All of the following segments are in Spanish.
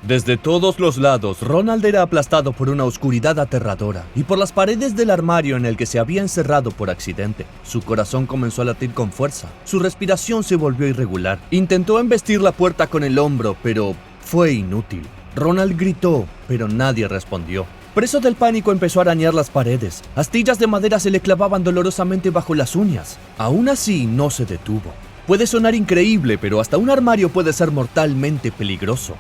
Desde todos los lados, Ronald era aplastado por una oscuridad aterradora y por las paredes del armario en el que se había encerrado por accidente. Su corazón comenzó a latir con fuerza, su respiración se volvió irregular. Intentó embestir la puerta con el hombro, pero fue inútil. Ronald gritó, pero nadie respondió. Preso del pánico, empezó a arañar las paredes. Astillas de madera se le clavaban dolorosamente bajo las uñas. Aún así, no se detuvo. Puede sonar increíble, pero hasta un armario puede ser mortalmente peligroso.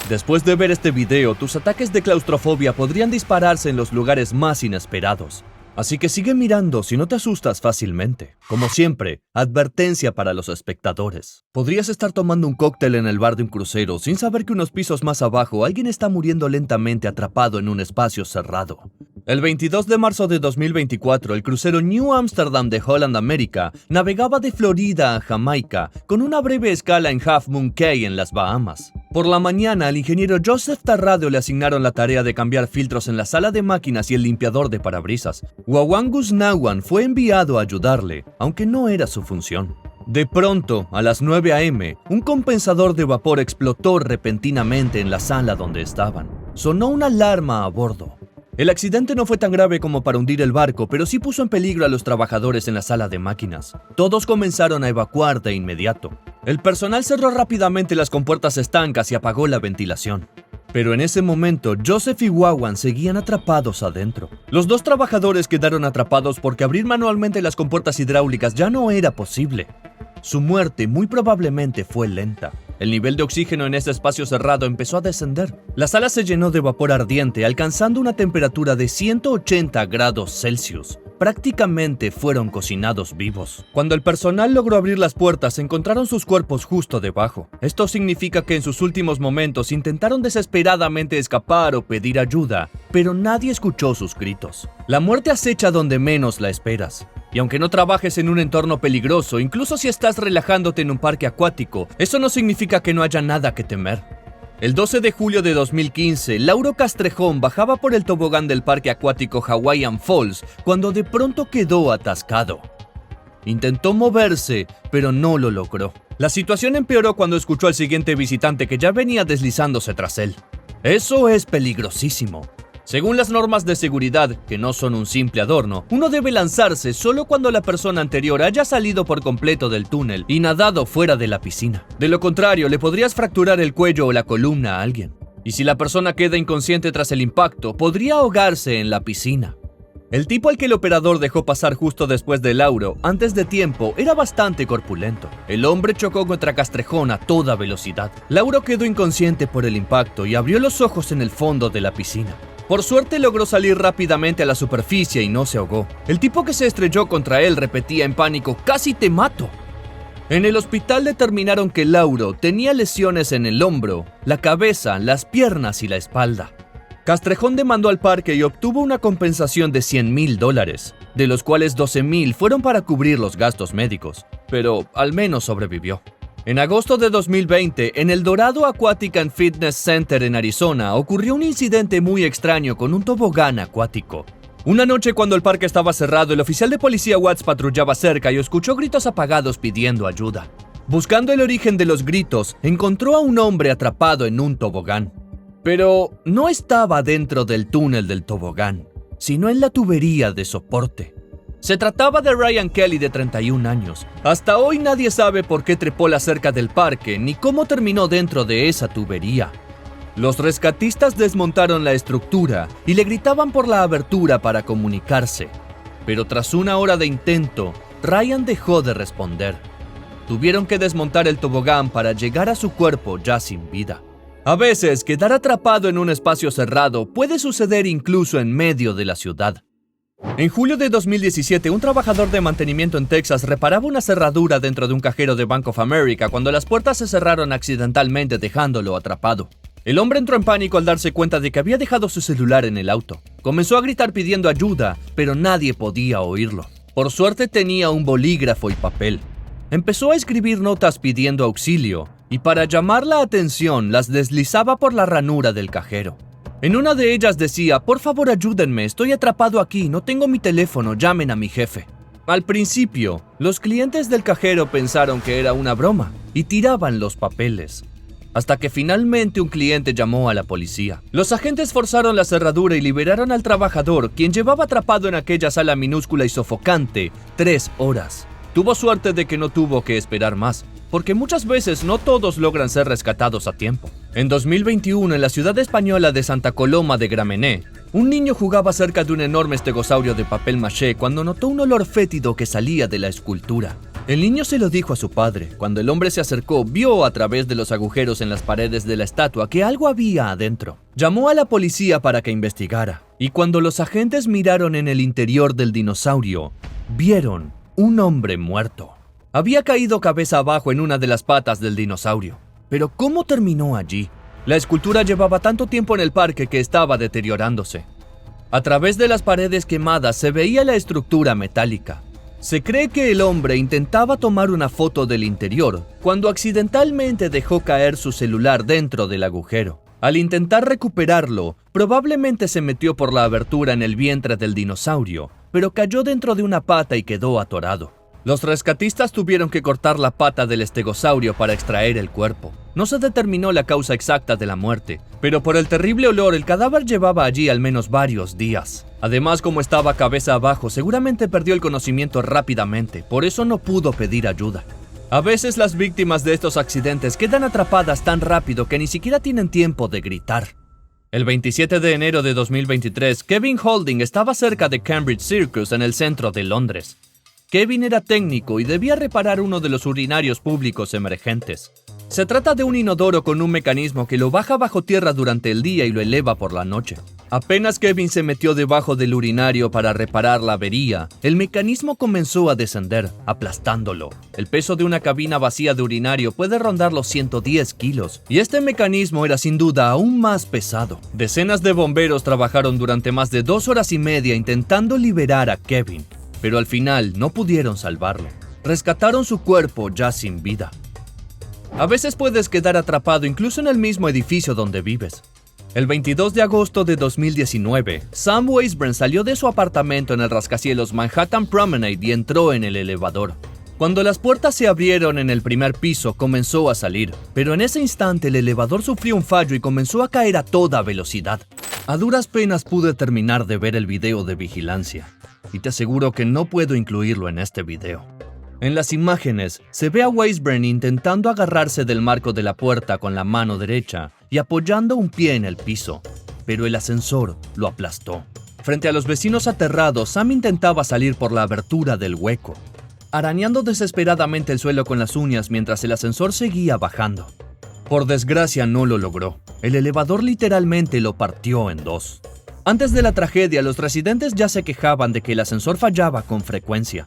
Después de ver este video, tus ataques de claustrofobia podrían dispararse en los lugares más inesperados. Así que sigue mirando si no te asustas fácilmente. Como siempre, advertencia para los espectadores. Podrías estar tomando un cóctel en el bar de un crucero sin saber que unos pisos más abajo alguien está muriendo lentamente atrapado en un espacio cerrado. El 22 de marzo de 2024, el crucero New Amsterdam de Holland America navegaba de Florida a Jamaica con una breve escala en Half Moon Cay en las Bahamas. Por la mañana, al ingeniero Joseph Tarrado le asignaron la tarea de cambiar filtros en la sala de máquinas y el limpiador de parabrisas. Wawangus Nawan fue enviado a ayudarle, aunque no era su función. De pronto, a las 9 a.m., un compensador de vapor explotó repentinamente en la sala donde estaban. Sonó una alarma a bordo. El accidente no fue tan grave como para hundir el barco, pero sí puso en peligro a los trabajadores en la sala de máquinas. Todos comenzaron a evacuar de inmediato. El personal cerró rápidamente las compuertas estancas y apagó la ventilación. Pero en ese momento, Joseph y Wawan seguían atrapados adentro. Los dos trabajadores quedaron atrapados porque abrir manualmente las compuertas hidráulicas ya no era posible. Su muerte muy probablemente fue lenta. El nivel de oxígeno en ese espacio cerrado empezó a descender. La sala se llenó de vapor ardiente, alcanzando una temperatura de 180 grados Celsius. Prácticamente fueron cocinados vivos. Cuando el personal logró abrir las puertas, encontraron sus cuerpos justo debajo. Esto significa que en sus últimos momentos intentaron desesperadamente escapar o pedir ayuda, pero nadie escuchó sus gritos. La muerte acecha donde menos la esperas. Y aunque no trabajes en un entorno peligroso, incluso si estás relajándote en un parque acuático, eso no significa que no haya nada que temer. El 12 de julio de 2015, Lauro Castrejón bajaba por el tobogán del parque acuático Hawaiian Falls cuando de pronto quedó atascado. Intentó moverse, pero no lo logró. La situación empeoró cuando escuchó al siguiente visitante que ya venía deslizándose tras él. Eso es peligrosísimo. Según las normas de seguridad, que no son un simple adorno, uno debe lanzarse solo cuando la persona anterior haya salido por completo del túnel y nadado fuera de la piscina. De lo contrario, le podrías fracturar el cuello o la columna a alguien. Y si la persona queda inconsciente tras el impacto, podría ahogarse en la piscina. El tipo al que el operador dejó pasar justo después de Lauro, antes de tiempo, era bastante corpulento. El hombre chocó contra Castrejón a toda velocidad. Lauro quedó inconsciente por el impacto y abrió los ojos en el fondo de la piscina. Por suerte logró salir rápidamente a la superficie y no se ahogó. El tipo que se estrelló contra él repetía en pánico: «¡Casi te mato!». En el hospital determinaron que Lauro tenía lesiones en el hombro, la cabeza, las piernas y la espalda. Castrejón demandó al parque y obtuvo una compensación de $100,000, de los cuales $12,000 fueron para cubrir los gastos médicos, pero al menos sobrevivió. En agosto de 2020, en el Dorado Aquatic and Fitness Center en Arizona, ocurrió un incidente muy extraño con un tobogán acuático. Una noche, cuando el parque estaba cerrado, el oficial de policía Watts patrullaba cerca y escuchó gritos apagados pidiendo ayuda. Buscando el origen de los gritos, encontró a un hombre atrapado en un tobogán. Pero no estaba dentro del túnel del tobogán, sino en la tubería de soporte. Se trataba de Ryan Kelly, de 31 años. Hasta hoy nadie sabe por qué trepó la cerca del parque ni cómo terminó dentro de esa tubería. Los rescatistas desmontaron la estructura y le gritaban por la abertura para comunicarse. Pero tras una hora de intento, Ryan dejó de responder. Tuvieron que desmontar el tobogán para llegar a su cuerpo ya sin vida. A veces, quedar atrapado en un espacio cerrado puede suceder incluso en medio de la ciudad. En julio de 2017, un trabajador de mantenimiento en Texas reparaba una cerradura dentro de un cajero de Bank of America cuando las puertas se cerraron accidentalmente, dejándolo atrapado. El hombre entró en pánico al darse cuenta de que había dejado su celular en el auto. Comenzó a gritar pidiendo ayuda, pero nadie podía oírlo. Por suerte tenía un bolígrafo y papel. Empezó a escribir notas pidiendo auxilio, y para llamar la atención las deslizaba por la ranura del cajero. En una de ellas decía: «Por favor, ayúdenme, estoy atrapado aquí, no tengo mi teléfono, llamen a mi jefe». Al principio, los clientes del cajero pensaron que era una broma y tiraban los papeles. hasta que finalmente un cliente llamó a la policía. Los agentes forzaron la cerradura y liberaron al trabajador, quien llevaba atrapado en aquella sala minúscula y sofocante 3 horas. Tuvo suerte de que no tuvo que esperar más, porque muchas veces no todos logran ser rescatados a tiempo. En 2021, en la ciudad española de Santa Coloma de Gramenet, un niño jugaba cerca de un enorme estegosaurio de papel maché cuando notó un olor fétido que salía de la escultura. El niño se lo dijo a su padre. Cuando el hombre se acercó, vio a través de los agujeros en las paredes de la estatua que algo había adentro. Llamó a la policía para que investigara, y cuando los agentes miraron en el interior del dinosaurio, vieron un hombre muerto. Había caído cabeza abajo en una de las patas del dinosaurio. Pero ¿cómo terminó allí? La escultura llevaba tanto tiempo en el parque que estaba deteriorándose. A través de las paredes quemadas se veía la estructura metálica. Se cree que el hombre intentaba tomar una foto del interior cuando accidentalmente dejó caer su celular dentro del agujero. Al intentar recuperarlo, probablemente se metió por la abertura en el vientre del dinosaurio, pero cayó dentro de una pata y quedó atorado. Los rescatistas tuvieron que cortar la pata del estegosaurio para extraer el cuerpo. No se determinó la causa exacta de la muerte, pero por el terrible olor el cadáver llevaba allí al menos varios días. Además, como estaba cabeza abajo, seguramente perdió el conocimiento rápidamente, por eso no pudo pedir ayuda. A veces las víctimas de estos accidentes quedan atrapadas tan rápido que ni siquiera tienen tiempo de gritar. El 27 de enero de 2023, Kevin Holding estaba cerca de Cambridge Circus en el centro de Londres. Kevin era técnico y debía reparar uno de los urinarios públicos emergentes. Se trata de un inodoro con un mecanismo que lo baja bajo tierra durante el día y lo eleva por la noche. Apenas Kevin se metió debajo del urinario para reparar la avería, el mecanismo comenzó a descender, aplastándolo. El peso de una cabina vacía de urinario puede rondar los 110 kilos, y este mecanismo era sin duda aún más pesado. Decenas de bomberos trabajaron durante más de 2 horas y media intentando liberar a Kevin, pero al final no pudieron salvarlo. Rescataron su cuerpo ya sin vida. A veces puedes quedar atrapado incluso en el mismo edificio donde vives. El 22 de agosto de 2019, Sam Weisbrand salió de su apartamento en el rascacielos Manhattan Promenade y entró en el elevador. Cuando las puertas se abrieron en el primer piso, comenzó a salir, pero en ese instante el elevador sufrió un fallo y comenzó a caer a toda velocidad. A duras penas pude terminar de ver el video de vigilancia, y te aseguro que no puedo incluirlo en este video. En las imágenes, se ve a Weisbrand intentando agarrarse del marco de la puerta con la mano derecha y apoyando un pie en el piso, pero el ascensor lo aplastó. Frente a los vecinos aterrados, Sam intentaba salir por la abertura del hueco, arañando desesperadamente el suelo con las uñas mientras el ascensor seguía bajando. Por desgracia no lo logró. El elevador literalmente lo partió en 2. Antes de la tragedia, los residentes ya se quejaban de que el ascensor fallaba con frecuencia.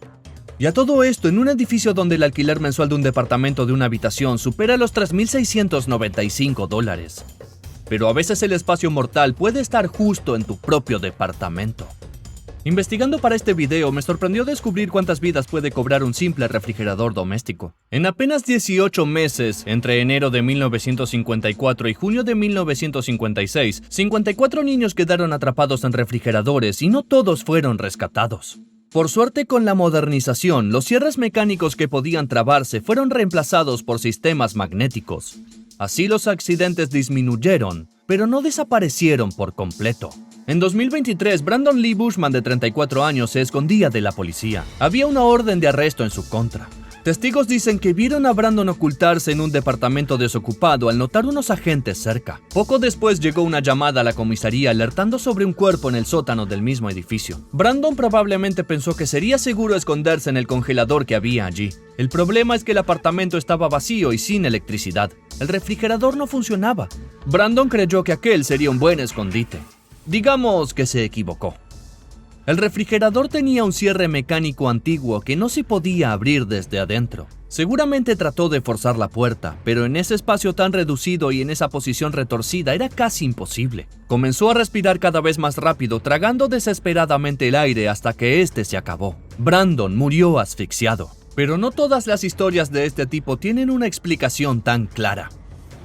Y a todo esto en un edificio donde el alquiler mensual de un departamento de una habitación supera los $3,695. Pero a veces el espacio mortal puede estar justo en tu propio departamento. Investigando para este video, me sorprendió descubrir cuántas vidas puede cobrar un simple refrigerador doméstico. En apenas 18 meses, entre enero de 1954 y junio de 1956, 54 niños quedaron atrapados en refrigeradores y no todos fueron rescatados. Por suerte, con la modernización, los cierres mecánicos que podían trabarse fueron reemplazados por sistemas magnéticos. Así los accidentes disminuyeron, pero no desaparecieron por completo. En 2023, Brandon Lee Bushman, de 34 años, se escondía de la policía. Había una orden de arresto en su contra. Testigos dicen que vieron a Brandon ocultarse en un departamento desocupado al notar unos agentes cerca. Poco después llegó una llamada a la comisaría alertando sobre un cuerpo en el sótano del mismo edificio. Brandon probablemente pensó que sería seguro esconderse en el congelador que había allí. El problema es que el apartamento estaba vacío y sin electricidad. El refrigerador no funcionaba. Brandon creyó que aquel sería un buen escondite. Digamos que se equivocó. El refrigerador tenía un cierre mecánico antiguo que no se podía abrir desde adentro. Seguramente trató de forzar la puerta, pero en ese espacio tan reducido y en esa posición retorcida era casi imposible. Comenzó a respirar cada vez más rápido, tragando desesperadamente el aire hasta que este se acabó. Brandon murió asfixiado. Pero no todas las historias de este tipo tienen una explicación tan clara.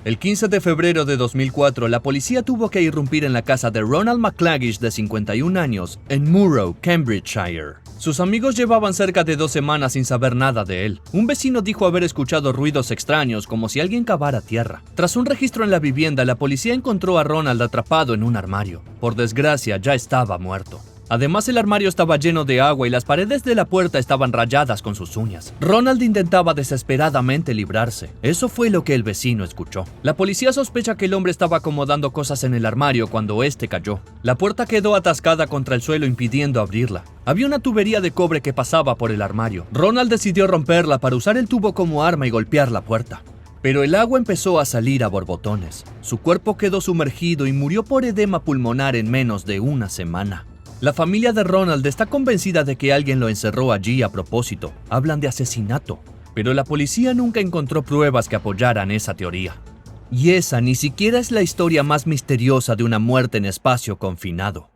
El 15 de febrero de 2004, la policía tuvo que irrumpir en la casa de Ronald McClagish, de 51 años, en Moorow, Cambridgeshire. Sus amigos llevaban cerca de 2 semanas sin saber nada de él. Un vecino dijo haber escuchado ruidos extraños, como si alguien cavara tierra. Tras un registro en la vivienda, la policía encontró a Ronald atrapado en un armario. Por desgracia, ya estaba muerto. Además, el armario estaba lleno de agua y las paredes de la puerta estaban rayadas con sus uñas. Ronald intentaba desesperadamente librarse. Eso fue lo que el vecino escuchó. La policía sospecha que el hombre estaba acomodando cosas en el armario cuando este cayó. La puerta quedó atascada contra el suelo, impidiendo abrirla. Había una tubería de cobre que pasaba por el armario. Ronald decidió romperla para usar el tubo como arma y golpear la puerta. Pero el agua empezó a salir a borbotones. Su cuerpo quedó sumergido y murió por edema pulmonar en menos de una semana. La familia de Ronald está convencida de que alguien lo encerró allí a propósito. Hablan de asesinato, pero la policía nunca encontró pruebas que apoyaran esa teoría. Y esa ni siquiera es la historia más misteriosa de una muerte en espacio confinado.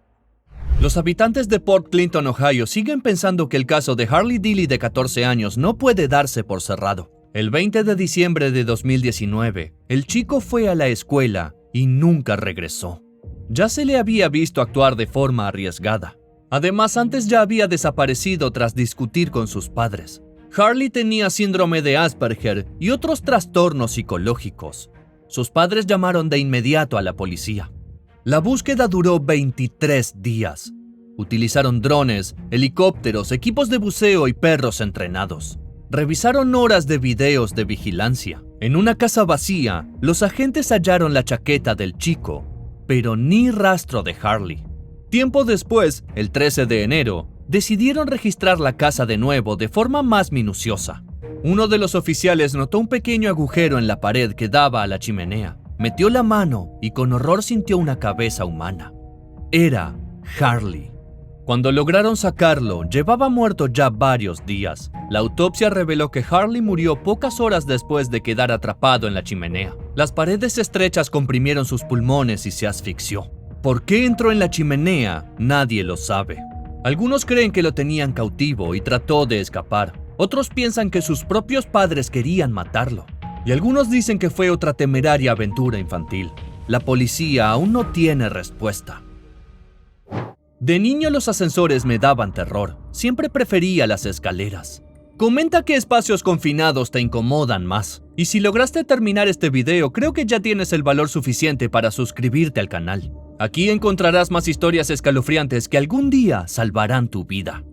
Los habitantes de Port Clinton, Ohio, siguen pensando que el caso de Harlee Dilley de 14 años no puede darse por cerrado. El 20 de diciembre de 2019, el chico fue a la escuela y nunca regresó. Ya se le había visto actuar de forma arriesgada. Además, antes ya había desaparecido tras discutir con sus padres. Harlee tenía síndrome de Asperger y otros trastornos psicológicos. Sus padres llamaron de inmediato a la policía. La búsqueda duró 23 días. Utilizaron drones, helicópteros, equipos de buceo y perros entrenados. Revisaron horas de videos de vigilancia. En una casa vacía, los agentes hallaron la chaqueta del chico, pero ni rastro de Harlee. Tiempo después, el 13 de enero, decidieron registrar la casa de nuevo de forma más minuciosa. Uno de los oficiales notó un pequeño agujero en la pared que daba a la chimenea. Metió la mano y con horror sintió una cabeza humana. Era Harlee. Cuando lograron sacarlo, llevaba muerto ya varios días. La autopsia reveló que Harlee murió pocas horas después de quedar atrapado en la chimenea. Las paredes estrechas comprimieron sus pulmones y se asfixió. ¿Por qué entró en la chimenea? Nadie lo sabe. Algunos creen que lo tenían cautivo y trató de escapar. Otros piensan que sus propios padres querían matarlo. Y algunos dicen que fue otra temeraria aventura infantil. La policía aún no tiene respuesta. De niño los ascensores me daban terror. Siempre prefería las escaleras. Comenta qué espacios confinados te incomodan más. Y si lograste terminar este video, creo que ya tienes el valor suficiente para suscribirte al canal. Aquí encontrarás más historias escalofriantes que algún día salvarán tu vida.